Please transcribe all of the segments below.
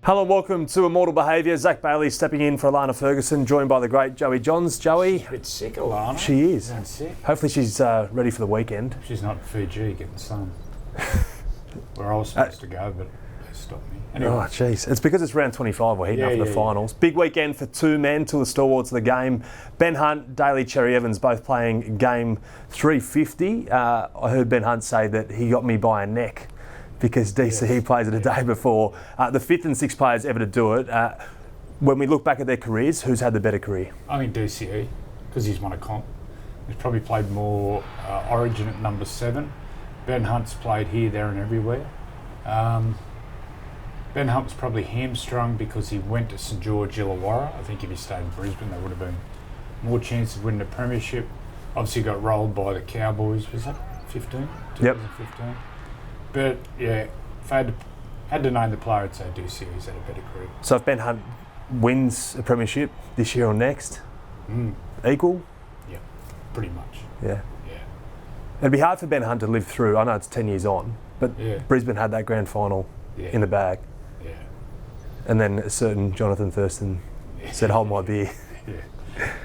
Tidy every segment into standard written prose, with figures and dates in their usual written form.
Hello and welcome to Immortal Behaviour. Zach Bailey stepping in for Alana Ferguson, joined by the great Joey Johns. Joey? She's a bit sick, Alana. She is. She's sick. Hopefully she's ready for the weekend. She's not in Fiji getting sun. Where I was supposed to go, but they stopped me. Anyway. Oh, jeez. It's because it's round 25. We're heating up for the finals. Yeah. Big weekend for two men, two of the stalwarts of the game. Ben Hunt, Daly Cherry-Evans, both playing game 350. I heard Ben Hunt say that he got me by a neck because DCE plays it a day before. The fifth and sixth players ever to do it. When we look back at their careers, who's had the better career? I think DCE, because he's won a comp. He's probably played more Origin at number 7. Ben Hunt's played here, there and everywhere. Ben Hunt was probably hamstrung because he went to St George Illawarra. I think if he stayed in Brisbane, there would have been more chance of winning a premiership. Obviously got rolled by the Cowboys. Was that 15? 2015? Yep. But yeah, if I had to name the player, I'd say DCE's had a better career. So if Ben Hunt wins a premiership this year or next, equal? Yeah, pretty much. Yeah. It'd be hard for Ben Hunt to live through. I know it's 10 years on, but Brisbane had that grand final in the bag. Yeah. And then a certain Jonathan Thurston said, hold my beer. Yeah.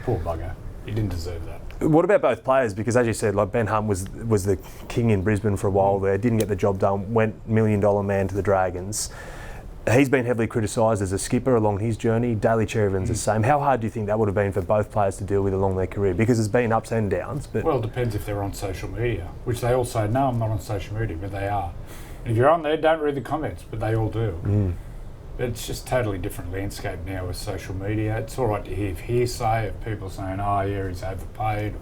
Poor bugger. He didn't deserve that. What about both players? Because as you said, like Ben Hunt was the king in Brisbane for a while there, didn't get the job done, went $1 million man to the Dragons. He's been heavily criticised as a skipper along his journey. Daly Cherry-Evans the same. How hard do you think that would have been for both players to deal with along their career? Because there's been ups and downs. But well, it depends if they're on social media, which they all say, no, I'm not on social media, but they are. And if you're on there, don't read the comments, but they all do. But it's just totally different landscape now with social media. It's all right to hear hearsay of people saying, oh yeah, he's overpaid,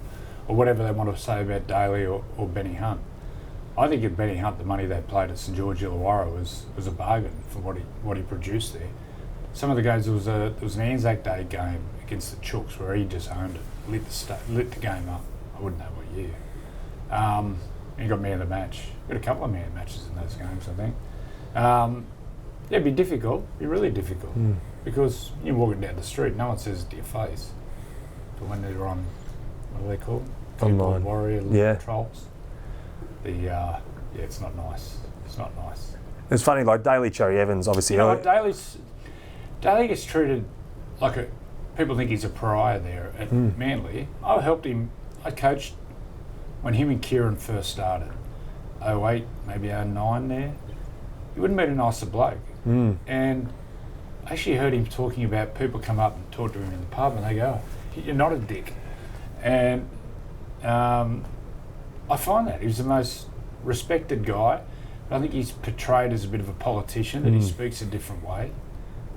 or whatever they want to say about Daly or Benny Hunt. I think at Benny Hunt, the money they played at St George Illawarra was a bargain for what he produced there. Some of the games, there was an Anzac Day game against the Chooks where he just owned it, lit the game up. I wouldn't know what year. He got man of the match. Got a couple of man of matches in those games, I think. It'd be difficult, really difficult, because you're walking down the street, no one says it to your face. But when they're on, what are they called? Online. Warrior trolls. It's not nice. It's not nice. It's funny, like Daly Cherry-Evans, obviously. You know what, Daly gets treated like people think he's a pariah there at Manly. I helped him. I coached when him and Kieran first started. 08, maybe 09 there. He wouldn't have been a nicer bloke. And I actually heard him talking about people come up and talk to him in the pub and they go, oh, you're not a dick. And I find that. He's the most respected guy. But I think he's portrayed as a bit of a politician, that he speaks a different way.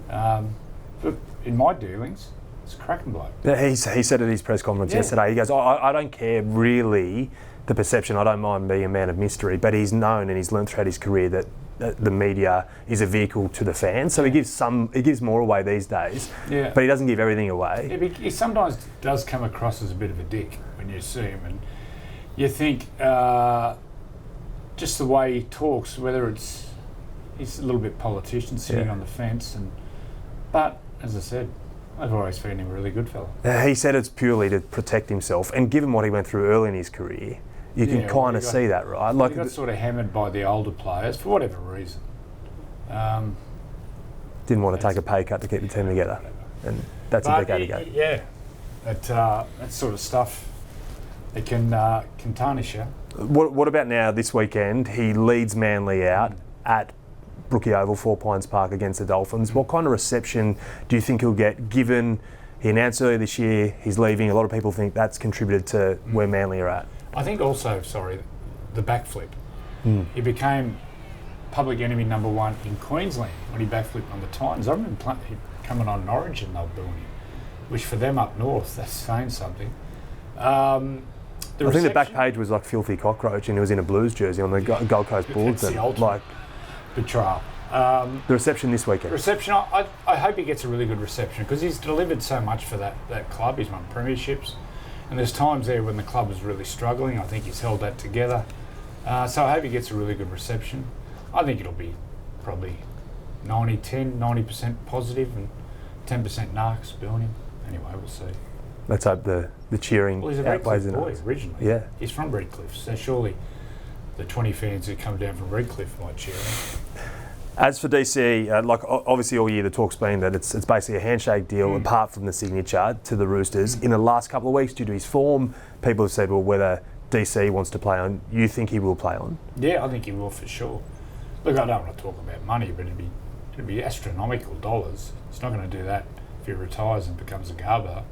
But in my dealings, it's a cracking bloke. Yeah, he said at his press conference yesterday, he goes, I don't care really the perception, I don't mind being a man of mystery, but he's known and he's learned throughout his career that the media is a vehicle to the fans, so he gives more away these days, but he doesn't give everything away. Yeah, he sometimes does come across as a bit of a dick when you see him, and you think just the way he talks, whether he's a little bit politician sitting on the fence, but as I said, I've always found him a really good fella. He said it's purely to protect himself, and given what he went through early in his career, you can kind of see that, right? Like he got sort of hammered by the older players for whatever reason. Didn't want to take a pay cut to keep the team together, and that's a decade ago. Yeah, that sort of stuff, it can tarnish you. What about now this weekend? He leads Manly out at Brookie Oval, 4 Pines Park against the Dolphins. What kind of reception do you think he'll get, given he announced earlier this year he's leaving? A lot of people think that's contributed to where Manly are at. I think also, the backflip. He became public enemy number 1 in Queensland when he backflipped on the Titans. I remember him coming on Origin, they were booing him, which for them up north, that's saying something. I think the back page was like Filthy Cockroach, and he was in a Blues jersey on the Gold Coast Bulletin. Like betrayal. The reception this weekend. I hope he gets a really good reception because he's delivered so much for that club. He's won premierships, and there's times there when the club was really struggling. I think he's held that together. So I hope he gets a really good reception. I think it'll be probably 90-10, 90% positive and 10% narcs booing him. Anyway, we'll see. Let's hope the cheering outweighs the outweighs boy originally. Yeah. He's from Redcliffe, so surely the 20 fans who come down from Redcliffe might cheer him. As for DCE, obviously all year the talk's been that it's basically a handshake deal apart from the signature to the Roosters. In the last couple of weeks, due to his form, people have said, well, whether DCE wants to play on, you think he will play on? Yeah, I think he will for sure. Look, I don't want to talk about money, but it'd be astronomical dollars. It's not going to do that if he retires and becomes a Garbo.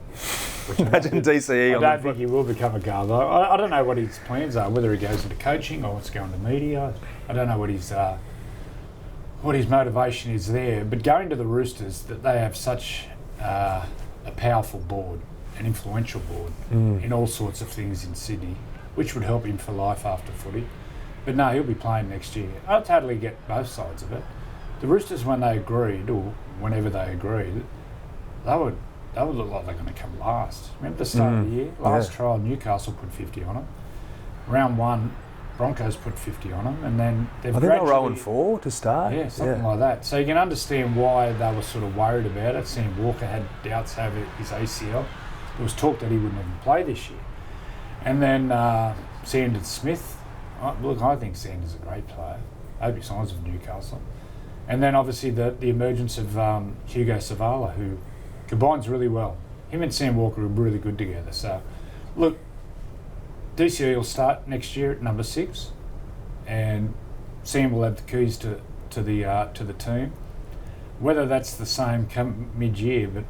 Imagine DCE. I don't think he will become a Garbo. I don't know what his plans are, whether he goes into coaching or wants to go into media. I don't know what his motivation is there. But going to the Roosters, that they have such a powerful board, an influential board in all sorts of things in Sydney, which would help him for life after footy. But no, he'll be playing next year. I totally get both sides of it. The Roosters, when they agreed, or whenever they agreed, they would look like they're going to come last. Remember the start of the year? Last trial, Newcastle put 50 on them. Round 1, Broncos put 50 on them, and then they've I think they were 0-4 to start. Yeah, something like that. So you can understand why they were sort of worried about it. Sam Walker had doubts over his ACL. There was talk that he wouldn't even play this year. And then Sanders Smith. Look, I think Sanders is a great player. I hope he signs with Newcastle. And then obviously the emergence of Hugo Savala, who combines really well. Him and Sam Walker are really good together. So, look, DCE will start next year at number 6, and Sam will have the keys to the team. Whether that's the same come mid-year, but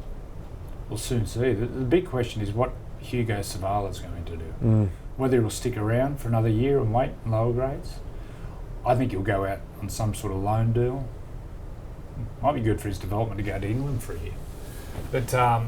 we'll soon see. The big question is what Hugo Savala is going to do. Whether he'll stick around for another year and wait in lower grades. I think he'll go out on some sort of loan deal. Might be good for his development to go to England for a year. But I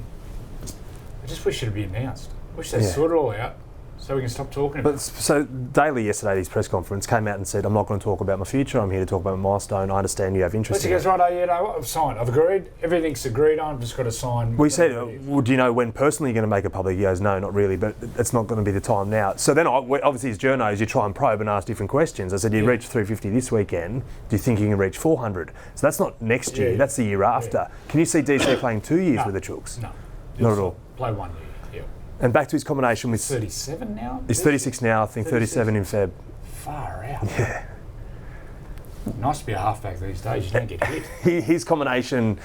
just wish it would be announced. I wish they'd sort it all out so we can stop talking about it. So Daly yesterday at his press conference came out and said, I'm not going to talk about my future, I'm here to talk about my milestone. I understand you have interest in it. He goes, right, I've signed. I've agreed. Everything's agreed on. I've just got to sign. We said, well, do you know when personally you're going to make it public? He goes, no, not really, but it's not going to be the time now. So then obviously as journos, you try and probe and ask different questions. I said, you reached 350 this weekend. Do you think you can reach 400? So that's not next year, that's the year after. Yeah. Can you see DC playing 2 years with the Chooks? No. Not at all. Play 1 year. And back to his combination with... 37 now? He's 36 now, I think 37 in Feb. Far out. Yeah. Nice to be a halfback these days, you don't get hit. His combination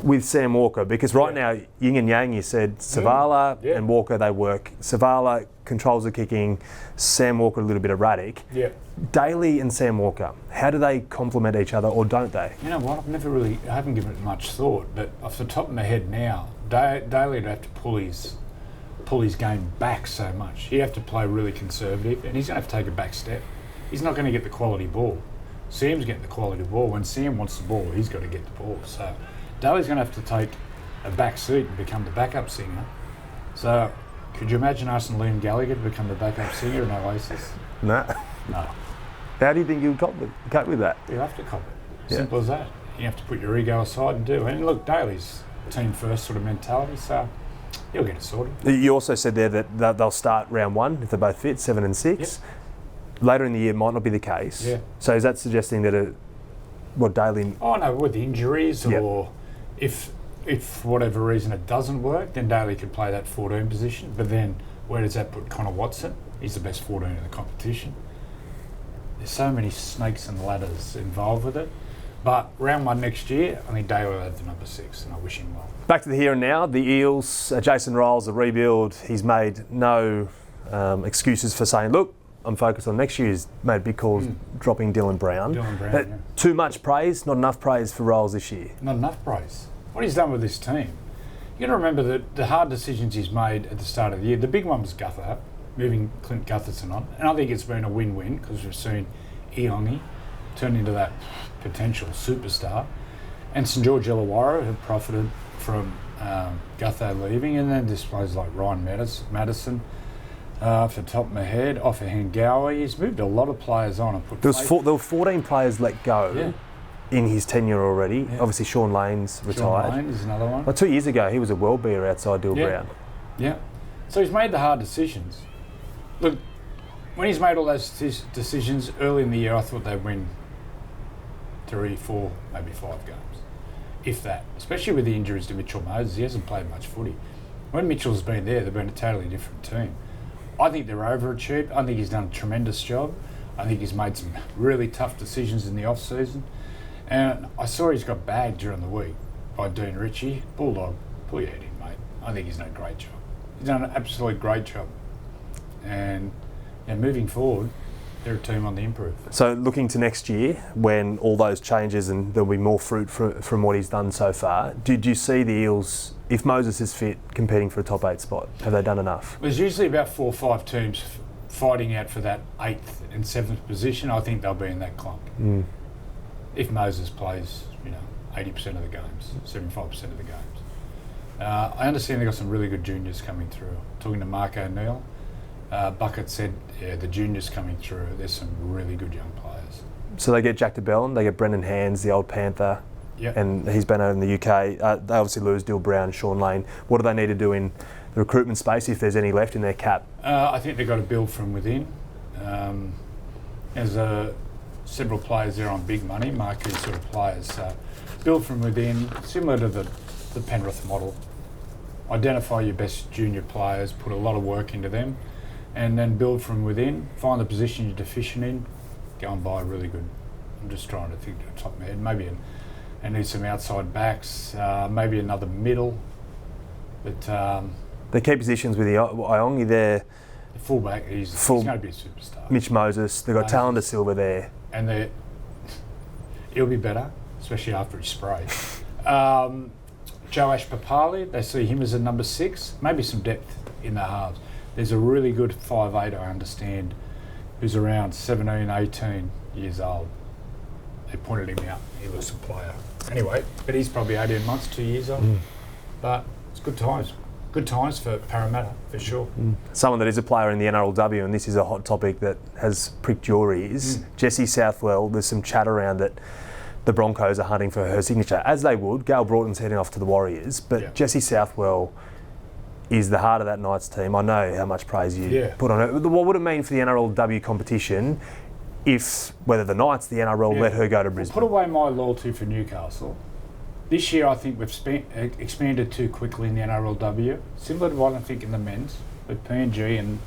with Sam Walker, because right now, yin and yang, you said Savala and Walker, they work. Savala controls the kicking, Sam Walker a little bit erratic. Yeah. Daly and Sam Walker, how do they complement each other, or don't they? You know what, I haven't given it much thought, but off the top of my head now, Daly would have to pull his game back so much. He'd have to play really conservative, and he's going to have to take a back step. He's not going to get the quality ball. Sam's getting the quality ball. When Sam wants the ball, he's got to get the ball. So Daly's going to have to take a back seat and become the backup singer. So could you imagine asking Liam Gallagher to become the backup singer in Oasis? No. How do you think you'll cope with that? You have to cop it. Simple as that. You have to put your ego aside and do. And look, Daly's team first sort of mentality, so he'll get it sorted. You also said there that they'll start round 1 if they're both fit, 7 and 6. Yep. Later in the year might not be the case. Yeah. So is that suggesting that Daly... Oh no, with injuries or if for whatever reason it doesn't work, then Daly could play that 14 position. But then where does that put Connor Watson? He's the best 14 in the competition. There's so many snakes and ladders involved with it. But round 1 next year, I think Daly will have the number 6, and I wish him well. Back to the here and now, the Eels, Jason Ryles, the rebuild. He's made no excuses for saying, look, I'm focused on next year. He's made big calls dropping Dylan Brown. But too much praise, not enough praise for Ryles this year. Not enough praise. What he's done with this team. You got to remember that the hard decisions he's made at the start of the year, the big one was Guther, moving Clint Gutherson on. And I think it's been a win-win because we've seen Iongi turn into that potential superstar. And St George Illawarra have profited from Gutho leaving, and then displays like Ryan Madison, off the top of my head, off of Hangawi. He's moved a lot of players on and put. There were 14 players let go in his tenure already. Yeah. Obviously, Sean Lane's retired. Sean Lane is another one. Well, 2 years ago, he was a world beater outside Dill Brown. Yeah. So he's made the hard decisions. Look, when he's made all those decisions early in the year, I thought they'd win 3, 4, maybe 5 games. If that. Especially with the injuries to Mitchell Moses. He hasn't played much footy. When Mitchell's been there, they've been a totally different team. I think they're overachieved. I think he's done a tremendous job. I think he's made some really tough decisions in the off-season. And I saw he's got bagged during the week by Dean Ritchie. Bulldog, pull your head in, mate. I think he's done a great job. He's done an absolutely great job. And moving forward, they're a team on the improve. So looking to next year, when all those changes and there'll be more fruit from what he's done so far, did you see the Eels, if Moses is fit, competing for a top 8 spot? Have they done enough? There's usually about 4 or 5 teams fighting out for that 8th and 7th position. I think they'll be in that clump. If Moses plays, 80% of the games, 75% of the games. I understand they've got some really good juniors coming through. Talking to Mark O'Neill, Bucket said, the juniors coming through, there's some really good young players. So they get Jack de Bellin, they get Brendan Hands, the old Panther, and he's been over in the UK. They obviously lose Dill Brown, Sean Lane. What do they need to do in the recruitment space, if there's any left in their cap? I think they've got to build from within. There's several players there on big money, marquee sort of players. Build from within, similar to the Penrith model. Identify your best junior players, put a lot of work into them, and then build from within. Find the position you're deficient in, go and buy really good. I'm just trying to think off the top of my head. Maybe and need some outside backs, maybe another middle. But the key positions with the Iongi there. The fullback, he's going to be a superstar. Mitch Moses, they've got Talon Silva there. And he'll be better, especially after his spray. Joash Papali, they see him as a number 6, maybe some depth in the halves. There's a really good 5'8", I understand, who's around 17, 18 years old. They pointed him out, he was a player. Anyway, but he's probably 18 months, 2 years old. But it's good times. Good times for Parramatta, for sure. Someone that is a player in the NRLW, and this is a hot topic that has pricked your ears, Jessie Southwell. There's some chat around that the Broncos are hunting for her signature, as they would. Gail Broughton's heading off to the Warriors, but Jessie Southwell is the heart of that Knights team. I know how much praise you put on her. What would it mean for the NRLW competition if, whether the Knights, the NRL, let her go to Brisbane? Put away my loyalty for Newcastle. This year I think we've expanded too quickly in the NRLW, similar to what I think in the men's, with PNG and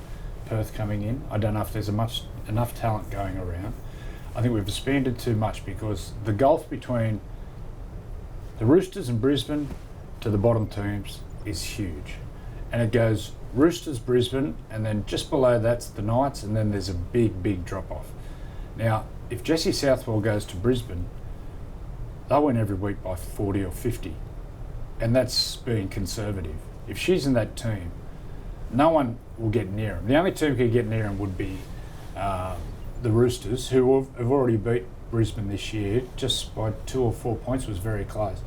Perth coming in. I don't know if there's enough talent going around. I think we've expanded too much because the gulf between the Roosters and Brisbane to the bottom teams is huge. And it goes Roosters, Brisbane, and then just below that's the Knights, and then there's a big, big drop-off. Now, if Jessie Southwell goes to Brisbane, they'll win every week by 40 or 50. And that's being conservative. If she's in that team, no one will get near them. The only team who could get near them would be the Roosters, who have already beat Brisbane this year, just by 2 or 4 points, was very close.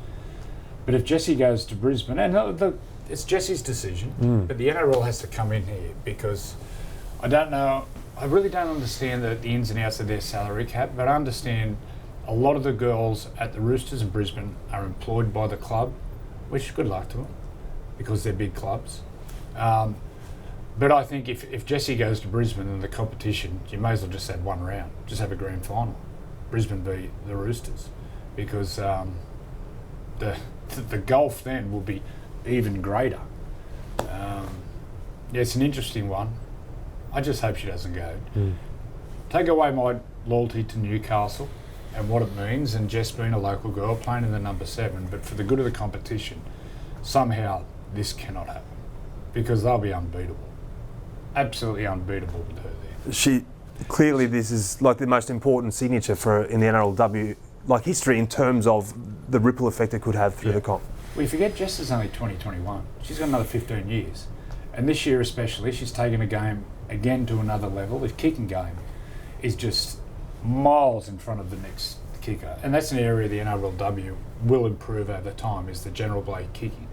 But if Jessie goes to Brisbane, and it's Jessie's decision, but the NRL has to come in here because I really don't understand the ins and outs of their salary cap, but I understand a lot of the girls at the Roosters in Brisbane are employed by the club, which good luck to them because they're big clubs. But I think if Jessie goes to Brisbane in the competition, you may as well just have one round, just have a grand final. Brisbane beat the Roosters because the gulf then will be even greater. It's an interesting one. I just hope she doesn't go. Take away my loyalty to Newcastle and what it means, and Jess being a local girl playing in the number 7, but for the good of the competition, somehow this cannot happen because they'll be unbeatable. Absolutely unbeatable with her there. Clearly this is like the most important signature in the NRLW history in terms of the ripple effect it could have through the comp. Well, you forget Jess is only 2021. She's got another 15 years. And this year especially, she's taken a game again to another level. The kicking game is just miles in front of the next kicker. And that's an area the NRLW will improve over time, is the general blade kicking.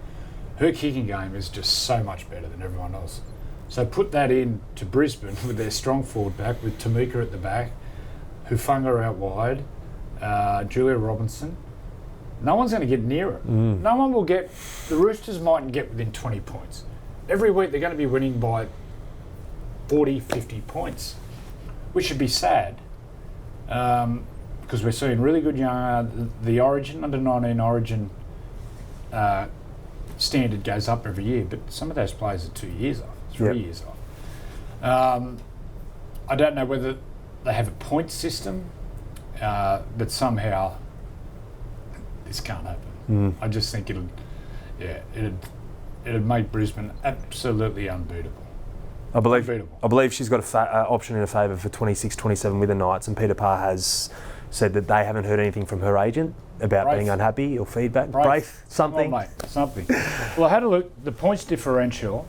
Her kicking game is just so much better than everyone else. So put that in to Brisbane with their strong forward back, with Tamika at the back, Hufanga out wide, Julia Robinson. No one's going to get near her. No one will get... The Roosters mightn't get within 20 points. Every week they're going to be winning by 40, 50 points, which should be sad because we're seeing really good young... the Origin, under 19 Origin standard goes up every year, but some of those players are 2 years off, 3 years off. I don't know whether they have a point system, but somehow this can't happen. I just think it'd make Brisbane absolutely unbeatable. I believe she's got an option in her favour for 26-27 with the Knights, and Peter Parr has said that they haven't heard anything from her agent about being unhappy or feedback. Braith, something. Oh, mate, something. Well, I had a look. The points differential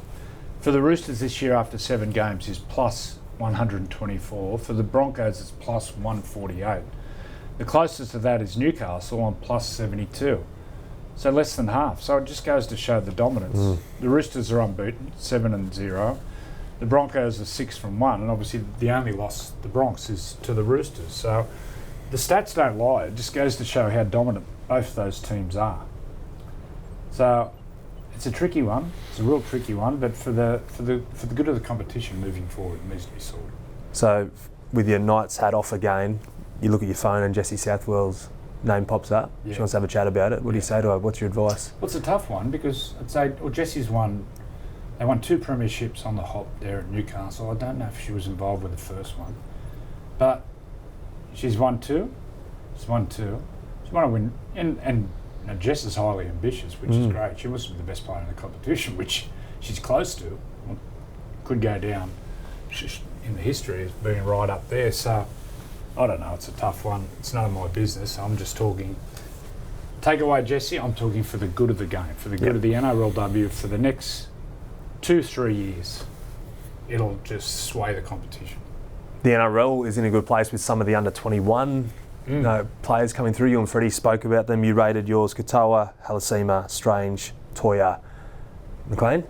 for the Roosters this year after 7 games is plus 124. For the Broncos, it's plus 148. The closest to that is Newcastle on plus 72. So less than half. So it just goes to show the dominance. The Roosters are unbeaten, 7-0. The Broncos are 6-1, and obviously the only loss, the Bronx, is to the Roosters. So the stats don't lie. It just goes to show how dominant both those teams are. So it's a tricky one. It's a real tricky one. But for the good of the competition moving forward, it needs to be sorted. So with your Knights hat off again, you look at your phone and Jesse Southwell's name pops up. Yeah. She wants to have a chat about it. What do you say to her? What's your advice? Well, it's a tough one because I'd say, well, Jesse's won. They won 2 premierships on the hop there at Newcastle. I don't know if she was involved with the first one, but she's won 2. She's won 2. She want to win, and Jess is highly ambitious, which is great. She must be the best player in the competition, which she's close to. Could go down in the history as being right up there. So I don't know. It's a tough one. It's none of my business. I'm just talking. Take away Jesse. I'm talking for the good of the game, for the good of the NRLW, for the next 2-3 years. It'll just sway the competition. The NRL is in a good place with some of the under 21 players coming through. You and Freddie spoke about them. You rated yours: Katoa, Halasima, Strange, Toya, McLean,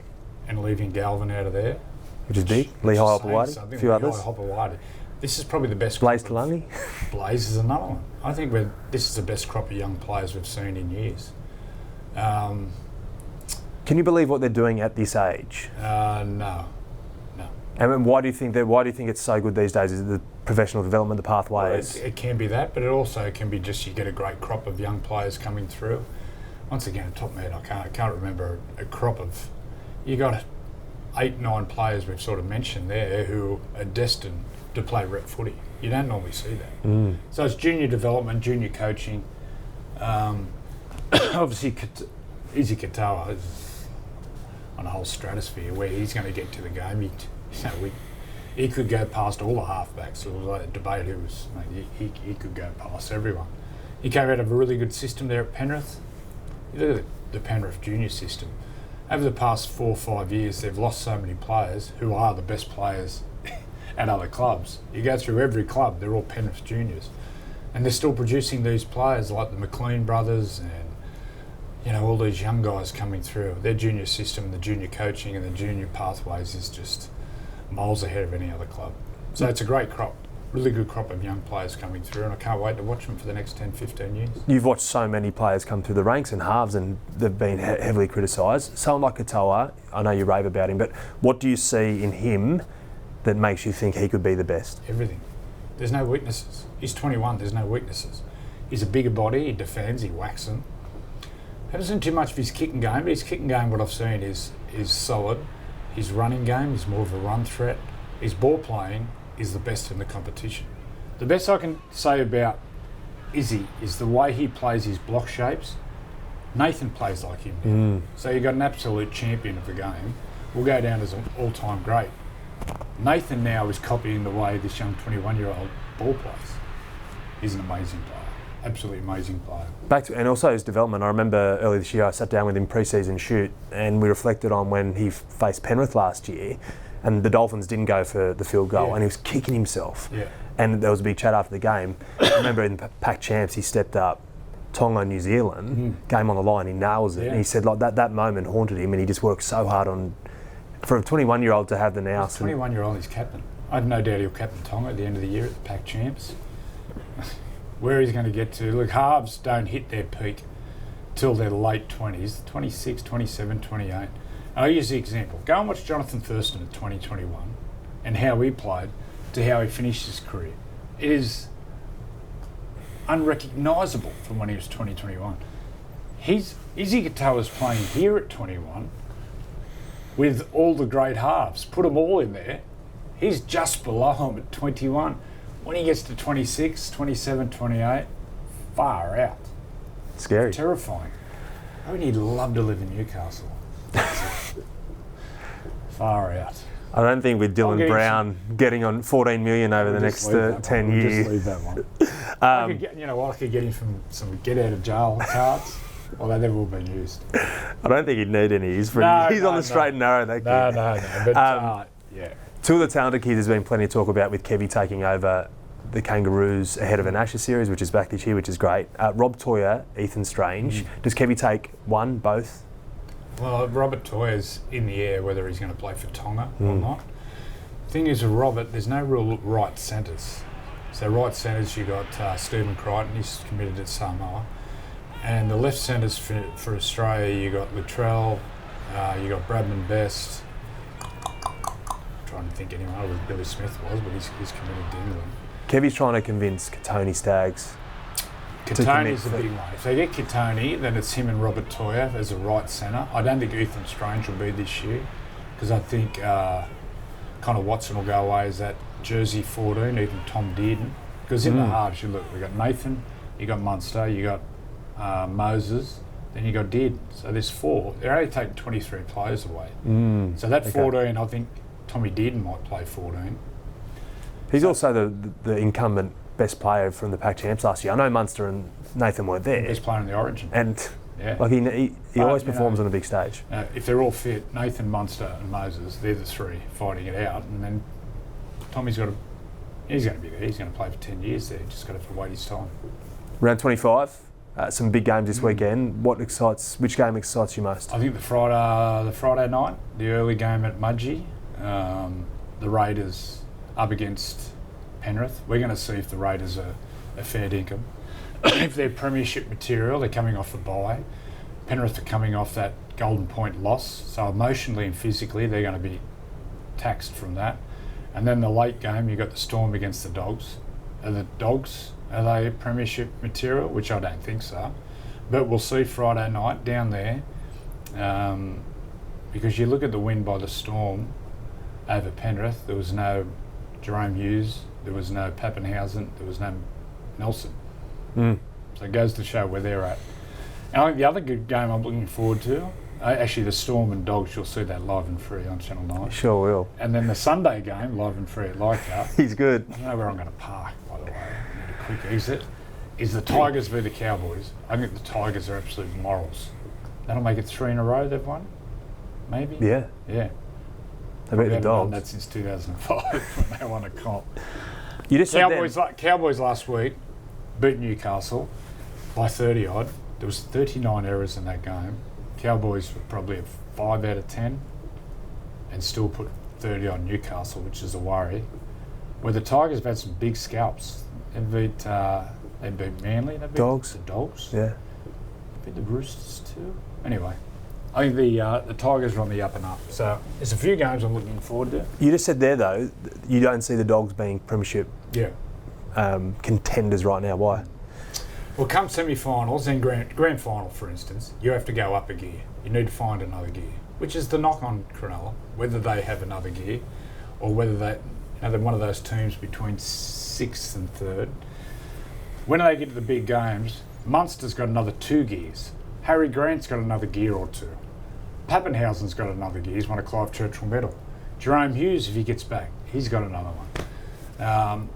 and leaving Galvin out of there, which is big. Lehigh Hopewadi, a few others. This is probably the best. Blaze Talangi. Blaze is another one. I think this is the best crop of young players we've seen in years. Can you believe what they're doing at this age? No. And why do you think it's so good these days? Is it the professional development, the pathways? Well, it can be that, but it also can be just you get a great crop of young players coming through. Once again, top of my head, I can't remember a crop of. You got 8-9 players we've sort of mentioned there who are destined to play rep footy. You don't normally see that. So it's junior development, junior coaching. Obviously, Isaiya Katoa is on a whole stratosphere where he's going to get to the game. He could go past all the halfbacks. It was like a debate who was. He could go past everyone. He came out of a really good system there at Penrith. You look at the Penrith junior system. Over the past 4 or 5 years, they've lost so many players who are the best players at other clubs. You go through every club, they're all Penrith juniors. And they're still producing these players like the McLean brothers and all these young guys coming through. Their junior system, the junior coaching and the junior pathways is just miles ahead of any other club. So it's a great crop, really good crop of young players coming through, and I can't wait to watch them for the next 10, 15 years. You've watched so many players come through the ranks and halves, and they've been heavily criticised. Someone like Katoa, I know you rave about him, but what do you see in him that makes you think he could be the best? Everything. There's no weaknesses. He's 21, there's no weaknesses. He's a bigger body, he defends, he whacks them. Haven't seen too much of his kicking game, but his kicking game, what I've seen, is solid. His running game is more of a run threat. His ball playing is the best in the competition. The best I can say about Izzy is the way he plays his block shapes. Nathan plays like him now. So you've got an absolute champion of the game. Will go down as an all-time great. Nathan now is copying the way this young 21-year-old ball plays. He's an amazing player. Absolutely amazing player. And also his development. I remember earlier this year I sat down with him pre-season shoot and we reflected on when he faced Penrith last year and the Dolphins didn't go for the field goal and he was kicking himself. Yeah. And there was a big chat after the game. I remember in the Pac Champs he stepped up, Tonga, New Zealand, game on the line, he nails it. And he said like that moment haunted him and he just worked so hard on, for a 21-year-old to have the nous. 21-year-old, he's captain. I have no doubt he'll captain Tonga at the end of the year at the Pac Champs. Where he's going to get to. Look, halves don't hit their peak till their late 20s, 26, 27, 28. I'll use the example. Go and watch Jonathan Thurston at 2021 and how he played to how he finished his career. It is unrecognisable from when he was 2021. Isaiya Katoa was playing here at 21 with all the great halves. Put them all in there. He's just below him at 21. When he gets to 26, 27, 28, far out. Scary. Terrifying. I mean, he'd love to live in Newcastle. Far out. I don't think with Dylan Brown getting on 14 million over the next 10 years. Just leave that one. I could get, I could get him some get out of jail cards. Well, they've never all been used. I don't think he'd need any. He's on the straight and narrow, that kid. No. But, yeah. Two of the talented kids, there's been plenty of talk about with Kevy taking over the Kangaroos ahead of an Ashes series, which is back this year, which is great. Rob Toyer, Ethan Strange. Does Kevy take one, both? Well, Robert Toyer's in the air whether he's going to play for Tonga or not. The thing is with Robert, there's no real right centres. So right centres, you got Stephen Crichton, he's committed to Samoa. And the left centres for Australia, you got Luttrell, you got Bradman Best. I'm trying to think anyone else, Billy Smith was, but he's committed to England. Kevy's trying to convince Katoni Staggs. Katoni's a big one. If they get Katoni, then it's him and Robert Toyer as a right centre. I don't think Ethan Strange will be this year because I think Connor Watson will go away as that jersey 14, even Tom Dearden. Because in the halves, you look, we've got Nathan, you got Munster, you got Moses, then you got Dearden. So there's 4. They're only taking 23 players away. So that 14, I think Tommy Dearden might play 14. He's also the incumbent best player from the Pac Champs last year. I know Munster and Nathan weren't there. Best player in the Origin. And he always performs on a big stage. If they're all fit, Nathan, Munster and Moses, they're the 3 fighting it out. And then Tommy's he's going to be there. He's going to play for 10 years there. Just got to wait his time. Round 25, some big games this weekend. Which game excites you most? I think the Friday night, the early game at Mudgee. The Raiders up against Penrith. We're going to see if the Raiders are a fair dinkum. If they're premiership material, they're coming off a bye. Penrith are coming off that Golden Point loss, so emotionally and physically they're going to be taxed from that. And then the late game, you've got the Storm against the Dogs. Are the Dogs, are they premiership material? Which I don't think so. But we'll see Friday night down there. Because you look at the win by the Storm over Penrith, there was no Jerome Hughes, there was no Pappenhausen, there was no Nelson. So it goes to show where they're at. And I think the other good game I'm looking forward to, actually the Storm and Dogs, you'll see that live and free on Channel 9. Sure will. And then the Sunday game, live and free at Leichhardt. He's good. I don't know where I'm going to park, by the way. I need a quick exit. Is the Tigers v the Cowboys. I think the Tigers are absolute morals. That'll make it 3 in a row they've won? Maybe? Yeah. Yeah. They beat the Dogs. Done that since 2005 when they won a comp. You just Cowboys last week beat Newcastle by 30 odd. There was 39 errors in that game. Cowboys were probably a 5 out of 10 and still put 30 on Newcastle, which is a worry. Where the Tigers have had some big scalps. They beat Manly. They beat Dogs. The Dogs. Yeah. They beat the Roosters too. Anyway. I think the Tigers are on the up and up. So there's a few games I'm looking forward to. You just said there, though, you don't see the Dogs being premiership contenders right now. Why? Well, come semi-finals and grand final, for instance, you have to go up a gear. You need to find another gear, which is the knock on Cronulla, whether they have another gear or whether they're one of those teams between 6th and 3rd. When they get to the big games, Munster's got another 2 gears. Harry Grant's got another gear or 2. Pappenhausen's got another gear. He's won a Clive Churchill medal. Jerome Hughes, if he gets back, he's got another one.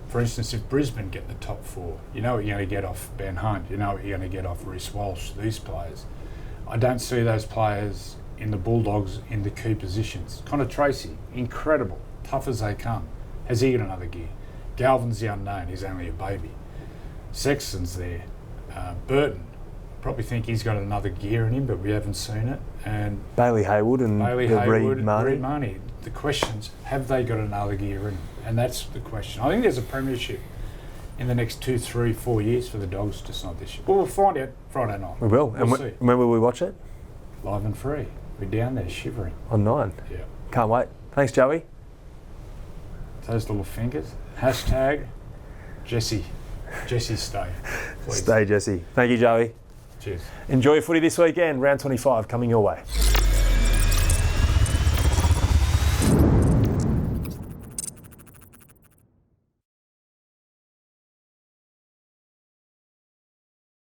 For instance, if Brisbane get the top 4, you know what you're going to get off Ben Hunt. You know what you're going to get off Reece Walsh, these players. I don't see those players in the Bulldogs in the key positions. Connor Tracy, incredible, tough as they come. Has he got another gear? Galvin's the unknown. He's only a baby. Sexton's there. Burton. Probably think he's got another gear in him, but we haven't seen it. And Bailey Hayward and Reed Marnie. The questions, have they got another gear in them? And that's the question. I think there's a premiership in the next 2, 3, 4 years for the Dogs, just not this year. But we'll find out Friday night. We will. We'll see. When will we watch it? Live and free. We're down there shivering. On 9? Yeah. Can't wait. Thanks, Joey. Those little fingers. Hashtag Jesse. Jesse stay. Please. Stay, Jesse. Thank you, Joey. Cheers. Enjoy your footy this weekend. Round 25 coming your way.